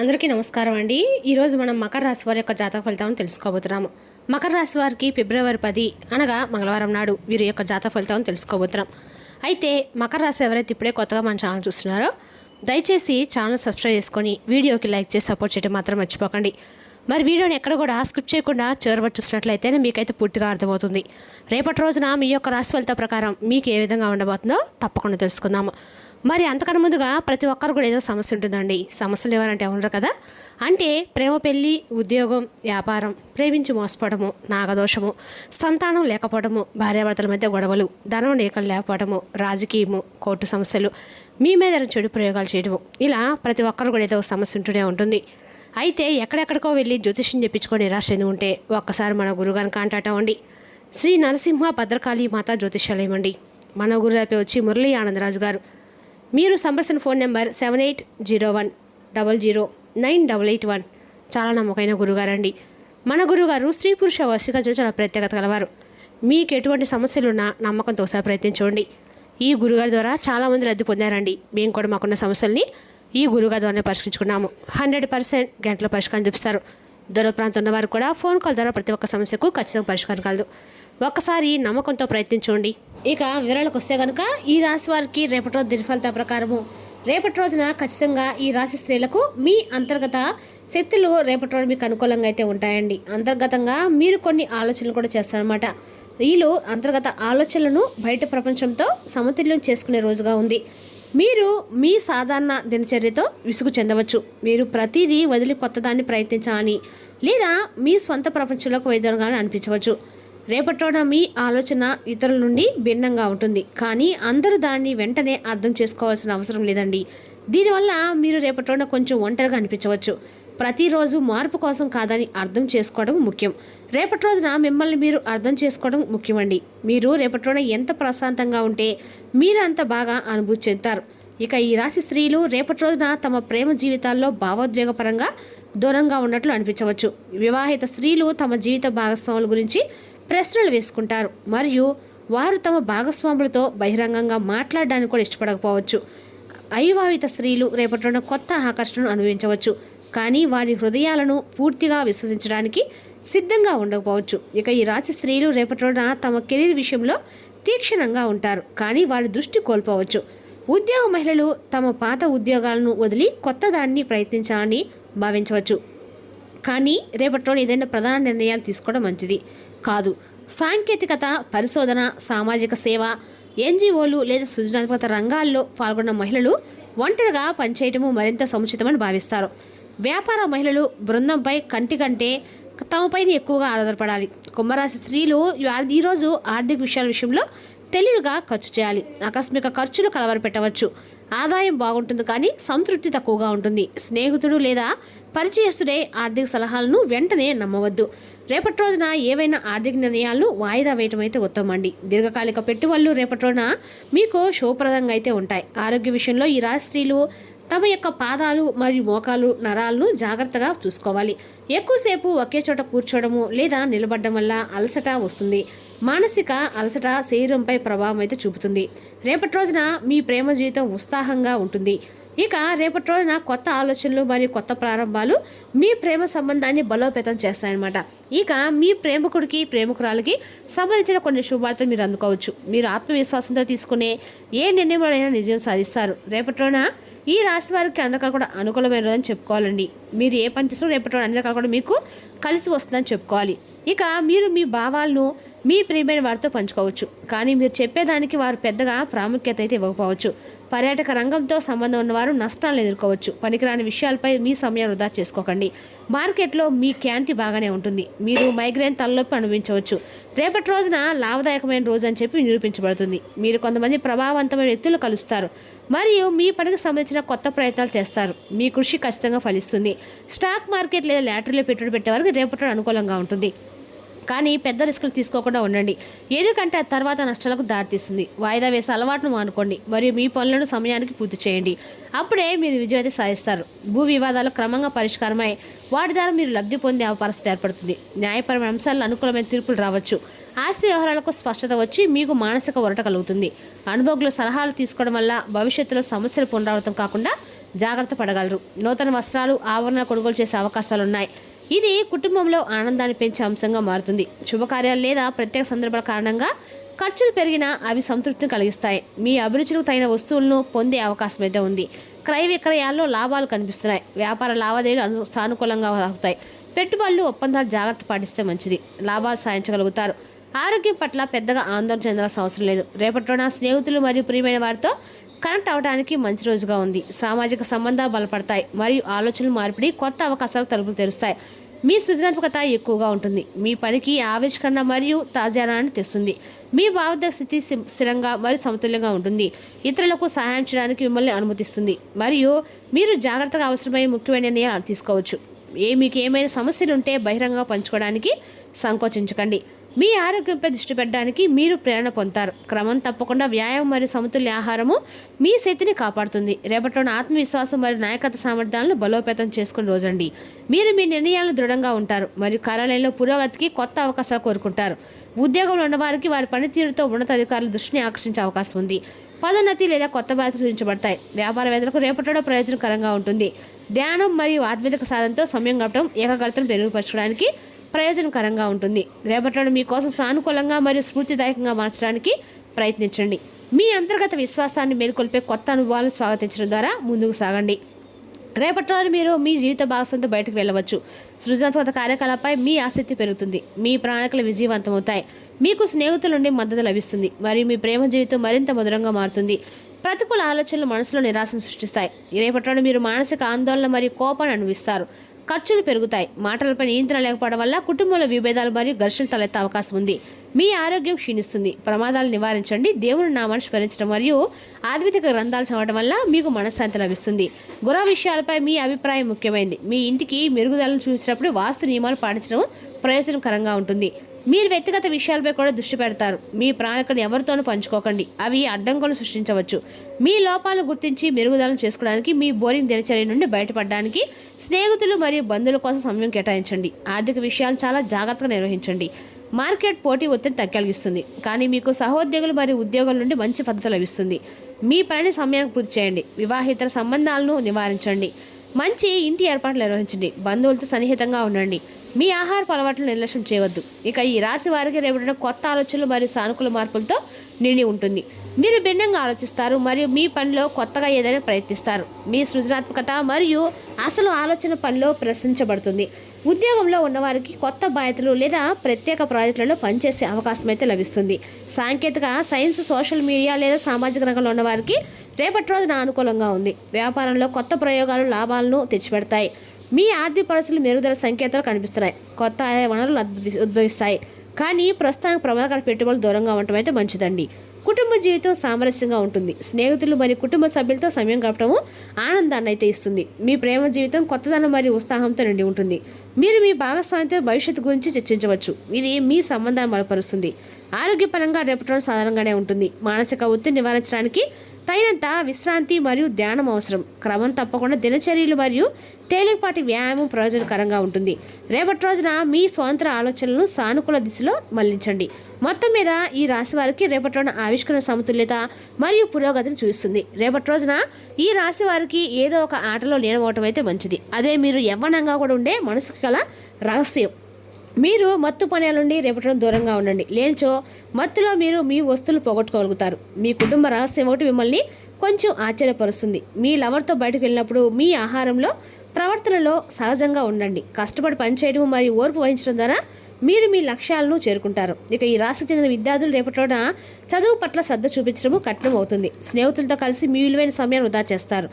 అందరికీ నమస్కారం అండి. ఈరోజు మనం మకర రాశి వారి యొక్క జాతక ఫలితాలను తెలుసుకోబోతున్నాము. మకర రాశి వారికి ఫిబ్రవరి 10 అనగా మంగళవారం నాడు వీరి యొక్క జాతక ఫలితాలను తెలుసుకోబోతున్నాం. అయితే మకర రాశి ఎవరైతే ఇప్పుడే కొత్తగా మన ఛానల్ చూస్తున్నారో దయచేసి ఛానల్ సబ్స్క్రైబ్ చేసుకొని వీడియోకి లైక్ చేసి సపోర్ట్ చేయడం మాత్రం మర్చిపోకండి. మరి వీడియోని ఎక్కడ కూడా స్కిప్ చేయకుండా చివరి చూసినట్లయితేనే మీకైతే పూర్తిగా అర్థమవుతుంది. రేపటి రోజున మీ యొక్క రాశి ఫలిత ప్రకారం మీకు ఏ విధంగా ఉండబోతుందో తప్పకుండా తెలుసుకుందాము. మరి అంతకన్నా ముందుగా ప్రతి ఒక్కరు కూడా ఏదో సమస్య ఉంటుందండి. సమస్యలు ఎవరంటే ఉండరు కదా, అంటే ప్రేమ, పెళ్ళి, ఉద్యోగం, వ్యాపారం, ప్రేమించి మోసపోవడము, నాగదోషము, సంతానం లేకపోవడము, భార్యాభర్తల మధ్య గొడవలు, ధనం లేకపోవడము, రాజకీయము, కోర్టు సమస్యలు, మీ మీద చెడు ప్రయోగాలు చేయడము, ఇలా ప్రతి ఒక్కరు కూడా ఏదో సమస్య ఉంటూనే ఉంటుంది. అయితే ఎక్కడెక్కడికో వెళ్ళి జ్యోతిష్యం చెప్పించుకొని నిరాశ చెంది ఉంటే ఒక్కసారి మన గురుగారిని కాంటాక్ట్ అవ్వండి. శ్రీ నరసింహ భద్రకాళి మాతా జ్యోతిష్యాలయం అండి. మన గురుగారి వచ్చి మురళీ ఆనందరాజు గారు. మీరు సంప్రదించిన ఫోన్ నెంబర్ 7801009881. చాలా నమ్మకమైన గురుగారండి. మన గురుగారు స్త్రీ పురుష వశీకరణ చాలా ప్రత్యేకత కలవారు. మీకు ఎటువంటి సమస్యలున్నా నమ్మకంతో ఒకసారి ప్రయత్నించండి. ఈ గురుగారి ద్వారా చాలామంది లబ్ధి పొందారండి. మేము కూడా మాకున్న సమస్యల్ని ఈ గురుగారి ద్వారానే పరిష్కరించుకున్నాము. 100% గంటల పరిష్కారం చూపిస్తారు. దూర ప్రాంతం ఉన్న వారు కూడా ఫోన్ కాల్ ద్వారా ప్రతి ఒక్క సమస్యకు ఖచ్చితంగా పరిష్కారం కలదు. ఒక్కసారి నమ్మకంతో ప్రయత్నించండి. ఇక వివరాలకు వస్తే కనుక ఈ రాశి వారికి రేపటి రోజు దినఫలిత ప్రకారము రేపటి రోజున ఖచ్చితంగా ఈ రాశి స్త్రీలకు మీ అంతర్గత శక్తులు రేపటి రోజు మీకు అనుకూలంగా అయితే ఉంటాయండి. అంతర్గతంగా మీరు కొన్ని ఆలోచనలు కూడా చేస్తారనమాట. వీళ్ళు అంతర్గత ఆలోచనలను బయట ప్రపంచంతో సమతుల్యం చేసుకునే రోజుగా ఉంది. మీరు మీ సాధారణ దినచర్యతో విసుగు చెందవచ్చు. మీరు ప్రతిదీ వదిలి కొత్తదాన్ని ప్రయత్నించాలని లేదా మీ స్వంత ప్రపంచంలోకి వైద్యంగా అనిపించవచ్చు. రేపటి రోజున మీ ఆలోచన ఇతరుల నుండి భిన్నంగా ఉంటుంది, కానీ అందరూ దాన్ని వెంటనే అర్థం చేసుకోవాల్సిన అవసరం లేదండి. దీనివల్ల మీరు రేపటి రోజున కొంచెం ఒంటరిగా అనిపించవచ్చు. ప్రతిరోజు మార్పు కోసం కాదని అర్థం చేసుకోవడం ముఖ్యం. రేపటి రోజున మిమ్మల్ని మీరు అర్థం చేసుకోవడం ముఖ్యమండి. మీరు రేపటి రోజున ఎంత ప్రశాంతంగా ఉంటే మీరు అంత బాగా అనుభూతి చెందుతారు. ఇక ఈ రాశి స్త్రీలు రేపటి రోజున తమ ప్రేమ జీవితాల్లో భావోద్వేగపరంగా దూరంగా ఉన్నట్లు అనిపించవచ్చు. వివాహిత స్త్రీలు తమ జీవిత భాగస్వాముల గురించి ప్రశ్నలు వేసుకుంటారు మరియు వారు తమ భాగస్వాములతో బహిరంగంగా మాట్లాడడానికి కూడా ఇష్టపడకపోవచ్చు. అవివాహిత స్త్రీలు రేపటి రోజున కొత్త ఆకర్షణను అనుభవించవచ్చు, కానీ వారి హృదయాలను పూర్తిగా విశ్వసించడానికి సిద్ధంగా ఉండకపోవచ్చు. ఇక ఈ రాశి స్త్రీలు రేపటి రోజున తమ కెరీర్ విషయంలో తీక్షణంగా ఉంటారు, కానీ వారి దృష్టి కోల్పోవచ్చు. ఉద్యోగ మహిళలు తమ పాత ఉద్యోగాలను వదిలి కొత్త దాన్ని ప్రయత్నించాలని భావించవచ్చు, కానీ రేపటి రోజు ఏదైనా ప్రధాన నిర్ణయాలు తీసుకోవడం మంచిది కాదు. సాంకేతికత, పరిశోధన, సామాజిక సేవ, ఎన్జిఓలు లేదా సృజనాత్మక రంగాల్లో పాల్గొన్న మహిళలు ఒంటరిగా పనిచేయటము మరింత సముచితమని భావిస్తారు. వ్యాపార మహిళలు బృందంపై కంటే తమపైన ఎక్కువగా ఆధారపడాలి. కుంభరాశి స్త్రీలు ఈరోజు ఆర్థిక విషయాల విషయంలో తెలివిగా ఖర్చు చేయాలి. ఆకస్మిక ఖర్చులు కలవరపెట్టవచ్చు. ఆదాయం బాగుంటుంది, కానీ సంతృప్తి తక్కువగా ఉంటుంది. స్నేహితుడు లేదా పరిచయస్తుడే ఆర్థిక సలహాలను వెంటనే నమ్మవద్దు. రేపటి రోజున ఏవైనా ఆర్థిక నిర్ణయాలను వాయిదా వేయటం అయితే ఉత్తమమండి. దీర్ఘకాలిక పెట్టుబడులు రేపటి రోజున మీకు శుభప్రదంగా అయితే ఉంటాయి. ఆరోగ్య విషయంలో ఈ రాశి స్త్రీలు తమ యొక్క పాదాలు మరియు మోకాలు నరాలను జాగ్రత్తగా చూసుకోవాలి. ఎక్కువసేపు ఒకే చోట కూర్చోవడము లేదా నిలబడడం వల్ల అలసట వస్తుంది. మానసిక అలసట శరీరంపై ప్రభావం అయితే చూపుతుంది. రేపటి రోజున మీ ప్రేమ జీవితం ఉత్సాహంగా ఉంటుంది. ఇక రేపటి రోజున కొత్త ఆలోచనలు మరియు కొత్త ప్రారంభాలు మీ ప్రేమ సంబంధాన్ని బలోపేతం చేస్తాయన్నమాట. ఇక మీ ప్రేమికుడికి ప్రేమికురాలకి సంబంధించిన కొన్ని శుభవార్తలు మీరు అందుకోవచ్చు. మీరు ఆత్మవిశ్వాసంతో తీసుకునే ఏ నిర్ణయంలోనైనా విజయం సాధిస్తారు. రేపటి రోజున ఈ రాశి వారికి అన్ని రకాలు కూడా అనుకూలమైన రోజని చెప్పుకోవాలండి. మీరు ఏ పని చేసినా రేపటి రోజు అన్ని రకాలు కూడా మీకు కలిసి వస్తుందని చెప్పుకోవాలి. ఇక మీరు మీ భావాలను మీ ప్రియమైన వారితో పంచుకోవచ్చు, కానీ మీరు చెప్పేదానికి వారు పెద్దగా ప్రాముఖ్యత అయితే ఇవ్వకపోవచ్చు. పర్యాటక రంగంతో సంబంధం ఉన్నవారు నష్టాలను ఎదుర్కోవచ్చు. పనికిరాని విషయాలపై మీ సమయం వృధా చేసుకోకండి. మార్కెట్లో మీ ఖ్యాతి బాగానే ఉంటుంది. మీరు మైగ్రేన్ తలనొప్పి అనుభవించవచ్చు. రేపటి రోజున లాభదాయకమైన రోజు అని చెప్పి నిరూపించబడుతుంది. మీరు కొంతమంది ప్రభావవంతమైన వ్యక్తులు కలుస్తారు మరియు మీ పనికి సంబంధించిన కొత్త ప్రయత్నాలు చేస్తారు. మీ కృషి ఖచ్చితంగా ఫలిస్తుంది. స్టాక్ మార్కెట్ లేదా లాటరీలో పెట్టుబడి పెట్టే వారికి రేపటి అనుకూలంగా ఉంటుంది, కానీ పెద్ద రిస్కులు తీసుకోకుండా ఉండండి, ఎందుకంటే తర్వాత నష్టాలకు దారితీస్తుంది. వాయిదా వేసే అలవాటును మానుకోండి మరియు మీ పనులను సమయానికి పూర్తి చేయండి. అప్పుడే మీరు విజయాన్ని సాధిస్తారు. భూ వివాదాలు క్రమంగా పరిష్కారమై వాటి ద్వారా మీరు లబ్ధి పొందే పరిస్థితి ఏర్పడుతుంది. న్యాయపరమైన అంశాలను అనుకూలమైన తీర్పులు రావచ్చు. ఆస్తి వ్యవహారాలకు స్పష్టత వచ్చి మీకు మానసిక ఒరట కలుగుతుంది. అనుభవజ్ఞుల సలహాలు తీసుకోవడం వల్ల భవిష్యత్తులో సమస్యలు పునరావృతం కాకుండా జాగ్రత్త పడగలరు. నూతన వస్త్రాలు, ఆభరణాలు కొనుగోలు చేసే అవకాశాలున్నాయి. ఇది కుటుంబంలో ఆనందాన్ని పెంచే అంశంగా మారుతుంది. శుభకార్యాలు లేదా ప్రత్యేక సందర్భాల కారణంగా ఖర్చులు పెరిగినా అవి సంతృప్తిని కలిగిస్తాయి. మీ అభిరుచులకు తగిన వస్తువులను పొందే అవకాశం అయితే ఉంది. క్రయ విక్రయాల్లో లాభాలు కనిపిస్తున్నాయి. వ్యాపార లావాదేవీలు సానుకూలంగా సాగుతాయి. పెట్టుబడులు, ఒప్పందాలు జాగ్రత్త పాటిస్తే మంచిది. లాభాలు సాధించగలుగుతారు. ఆరోగ్యం పట్ల పెద్దగా ఆందోళన చెందాల్సిన అవసరం లేదు. రేపటి రోజున స్నేహితులు మరియు ప్రియమైన వారితో కనెక్ట్ అవ్వడానికి మంచి రోజుగా ఉంది. సామాజిక సంబంధాలు బలపడతాయి మరియు ఆలోచనలు మార్పిడి కొత్త అవకాశాలకు తలుపులు తెరుస్తాయి. మీ సృజనాత్మకత ఎక్కువగా ఉంటుంది. మీ పనికి ఆవిష్కరణ మరియు తాజానాన్ని తెస్తుంది. మీ భావోద్వేగ స్థితి స్థిరంగా మరియు సమతుల్యంగా ఉంటుంది. ఇతరులకు సహాయం చేయడానికి మిమ్మల్ని అనుమతిస్తుంది మరియు మీరు జాగ్రత్తగా అవసరమైన ముఖ్యమైన నిర్ణయాలు తీసుకోవచ్చు. మీకు ఏమైనా సమస్యలు ఉంటే బహిరంగంగా పంచుకోవడానికి సంకోచించకండి. మీ ఆరోగ్యంపై దృష్టి పెట్టడానికి మీరు ప్రేరణ పొందుతారు. క్రమం తప్పకుండా వ్యాయామం మరియు సమతుల్య ఆహారము మీ శక్తిని కాపాడుతుంది. రేపటిలోని ఆత్మవిశ్వాసం మరియు నాయకత్వ సామర్థ్యాలను బలోపేతం చేసుకునే రోజండి. మీరు మీ నిర్ణయాలను దృఢంగా ఉంటారు మరియు కార్యాలయంలో పురోగతికి కొత్త అవకాశాలు కోరుకుంటారు. ఉద్యోగంలో ఉన్నవారికి వారి పనితీరుతో ఉన్నతాధికారుల దృష్టిని ఆకర్షించే అవకాశం ఉంది. పదోన్నతి లేదా కొత్త బాధ్యతలు సూచించబడతాయి. వ్యాపారవేత్తలకు రేపటిలో ప్రయోజనకరంగా ఉంటుంది. ధ్యానం మరియు ఆధ్యాత్మిక సాధనతో సమయం గడపడం ఏకాగ్రతను మెరుగుపరచడానికి ప్రయోజనకరంగా ఉంటుంది. రేపటిలో మీకోసం సానుకూలంగా మరియు స్ఫూర్తిదాయకంగా మార్చడానికి ప్రయత్నించండి. మీ అంతర్గత విశ్వాసాన్ని మేల్కొల్పే కొత్త అనుభవాలను స్వాగతించడం ద్వారా ముందుకు సాగండి. రేపటి రోజు మీరు మీ జీవిత భాగస్వామితో బయటకు వెళ్ళవచ్చు. సృజనాత్మక కార్యకలాపాలపై మీ ఆసక్తి పెరుగుతుంది. మీ ప్రణాళికలు విజయవంతమవుతాయి. మీకు స్నేహితుల నుండి మద్దతు లభిస్తుంది మరియు మీ ప్రేమ జీవితం మరింత మధురంగా మారుతుంది. ప్రతికూల ఆలోచనలు మనసులో నిరాశను సృష్టిస్తాయి. రేపటి రోజు మీరు మానసిక ఆందోళన మరియు కోపాన్ని అనుభవిస్తారు. ఖర్చులు పెరుగుతాయి. మాటలపై నియంత్రణ లేకపోవడం వల్ల కుటుంబంలో విభేదాలు మరియు ఘర్షణలు తలెత్తే అవకాశం ఉంది. మీ ఆరోగ్యం క్షీణిస్తుంది. ప్రమాదాలు నివారించండి. దేవుని నామాన్ని స్మరించడం మరియు ఆధ్యాత్మిక గ్రంథాలు చదవడం వల్ల మీకు మనశ్శాంతి లభిస్తుంది. గృహ విషయాలపై మీ అభిప్రాయం ముఖ్యమైనది. మీ ఇంటికి మెరుగుదలను చూసినప్పుడు వాస్తు నియమాలు పాటించడం ప్రయోజనకరంగా ఉంటుంది. మీరు వ్యక్తిగత విషయాలపై కూడా దృష్టి పెడతారు. మీ ప్రణాళికను ఎవరితోనూ పంచుకోకండి. అవి అడ్డంకులను సృష్టించవచ్చు. మీ లోపాలను గుర్తించి మెరుగుదలను చేసుకోవడానికి మీ బోరింగ్ దినచర్య నుండి బయటపడడానికి స్నేహితులు మరియు బంధువుల కోసం సమయం కేటాయించండి. ఆర్థిక విషయాలు చాలా జాగ్రత్తగా నిర్వహించండి. మార్కెట్ పోటీ ఒత్తిడి తగ్గలిగిస్తుంది, కానీ మీకు సహోద్యోగులు మరియు ఉద్యోగుల నుండి మంచి పద్ధతి లభిస్తుంది. మీ పనిని సమయానికి పూర్తి చేయండి. వివాహేతర సంబంధాలను నివారించండి. మంచి ఇంటి ఏర్పాట్లు నిర్వహించండి. బంధువులతో సన్నిహితంగా ఉండండి. మీ ఆహార అలవాట్లను నిర్లక్ష్యం చేయవద్దు. ఇక ఈ రాశి వారికి రేపటిన కొత్త ఆలోచనలు మరియు సానుకూల మార్పులతో నిండి ఉంటుంది. మీరు భిన్నంగా ఆలోచిస్తారు మరియు మీ పనిలో కొత్తగా ఏదైనా ప్రయత్నిస్తారు. మీ సృజనాత్మకత మరియు అసలు ఆలోచన పనిలో ప్రశ్నించబడుతుంది. ఉద్యోగంలో ఉన్నవారికి కొత్త బాధ్యతలు లేదా ప్రత్యేక ప్రాజెక్టులలో పనిచేసే అవకాశం అయితే లభిస్తుంది. సాంకేతిక, సైన్స్, సోషల్ మీడియా లేదా సామాజిక రంగంలో ఉన్నవారికి రేపటి రోజున అనుకూలంగా ఉంది. వ్యాపారంలో కొత్త ప్రయోగాలు లాభాలను తెచ్చిపెడతాయి. మీ ఆర్థిక పరిస్థితులు మెరుగుదల సంకేతాలు కనిపిస్తున్నాయి. కొత్త ఆదాయ వనరులు ఉద్భవిస్తాయి. కానీ ప్రస్తుతానికి ప్రమాదకర పెట్టుబడులు దూరంగా ఉండటం అయితే మంచిదండి. కుటుంబ జీవితం సామరస్యంగా ఉంటుంది. స్నేహితులు మరియు కుటుంబ సభ్యులతో సమయం గడపడము ఆనందాన్ని అయితే ఇస్తుంది. మీ ప్రేమ జీవితం కొత్తదనం మరియు ఉత్సాహంతో నిండి ఉంటుంది. మీరు మీ భాగస్వామితో భవిష్యత్తు గురించి చర్చించవచ్చు. ఇది మీ సంబంధాన్ని బలపరుస్తుంది. ఆరోగ్యపరంగా రేపటి రోజు సాధారణంగానే ఉంటుంది. మానసిక ఒత్తిడి నివారించడానికి తగినంత విశ్రాంతి మరియు ధ్యానం అవసరం. క్రమం తప్పకుండా దినచర్యలు మరియు తేలికపాటి వ్యాయామం ప్రయోజనకరంగా ఉంటుంది. రేపటి రోజున మీ స్వతంత్ర ఆలోచనలను సానుకూల దిశలో మళ్లించండి. మొత్తం మీద ఈ రాశి వారికి రేపటి రోజున ఆవిష్కరణ సమతుల్యత మరియు పురోగతిని చూస్తుంది. రేపటి రోజున ఈ రాశి వారికి ఏదో ఒక ఆటలో లీనమవటం అయితే మంచిది. అదే మీరు యవ్వనంగా కూడా ఉండే మనసుకు గల రహస్యం. మీరు మత్తు పనుల నుండి రేపటి దూరంగా ఉండండి. లేనిచో మత్తులో మీరు మీ వస్తువులు పోగొట్టుకోగలుగుతారు. మీ కుటుంబ రహస్యం ఒకటి మిమ్మల్ని కొంచెం ఆశ్చర్యపరుస్తుంది. మీ లవర్తో బయటకు వెళ్ళినప్పుడు మీ ఆహారంలో, ప్రవర్తనలో సహజంగా ఉండండి. కష్టపడి పనిచేయడం మరియు ఓర్పు వహించడం ద్వారా మీరు మీ లక్ష్యాలను చేరుకుంటారు. ఇక ఈ రాశికి చెందిన విద్యార్థులు రేపటి రోజున చదువు పట్ల శ్రద్ధ చూపించడం కఠినం అవుతుంది. స్నేహితులతో కలిసి మీ విలువైన సమయాన్ని వృధా చేస్తారు.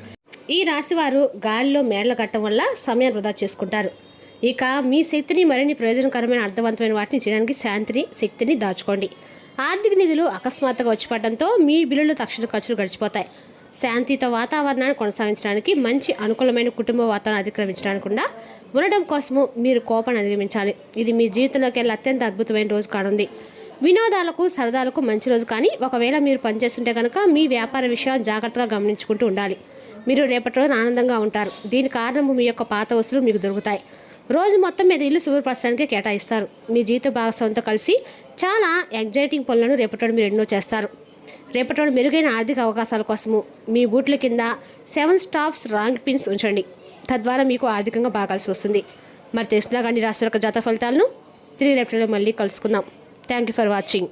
ఈ రాశి వారు గాలిలో మేరలు కట్టడం వల్ల సమయాన్ని వృధా చేసుకుంటారు. ఇక మీ శక్తిని మరిన్ని ప్రయోజనకరమైన అర్థవంతమైన వాటిని చేయడానికి శక్తిని దాచుకోండి. ఆర్థిక నిధులు అకస్మాత్తుగా వచ్చిపడడంతో మీ బిల్లులు తక్షణ ఖర్చులు గడిచిపోతాయి. శాంతియుత వాతావరణాన్ని కొనసాగించడానికి, మంచి అనుకూలమైన కుటుంబ వాతావరణం అధిగమించడానికి ఉండడం కోసము మీరు కోపాన్ని అధిగమించాలి. ఇది మీ జీవితంలోకి వెళ్ళి అత్యంత అద్భుతమైన రోజు కానుంది. వినోదాలకు, సరదాలకు మంచి రోజు. కానీ ఒకవేళ మీరు పనిచేస్తుంటే కనుక మీ వ్యాపార విషయాలు జాగ్రత్తగా గమనించుకుంటూ ఉండాలి. మీరు రేపటి రోజున ఆనందంగా ఉంటారు. దీని కారణము మీ యొక్క పాత వస్తువులు మీకు దొరుకుతాయి. రోజు మొత్తం మీద ఇల్లు శుభ్రపరచడానికి కేటాయిస్తారు. మీ జీవిత భాగస్వామితో కలిసి చాలా ఎగ్జైటింగ్ పనులను రేపటి మీరు ఎన్నో చేస్తారు. రేపటి రోజు మెరుగైన ఆర్థిక అవకాశాల కోసము మీ బూట్ల కింద 7 స్టాప్స్ రాంగ్ పిన్స్ ఉంచండి. తద్వారా మీకు ఆర్థికంగా బాగా కలిసి వస్తుంది. మరి తెలిసినా కానీ రాశి యొక్క జాతక ఫలితాలను తిరిగి రేపటి రోజు మళ్ళీ కలుసుకుందాం. Thank you for watching.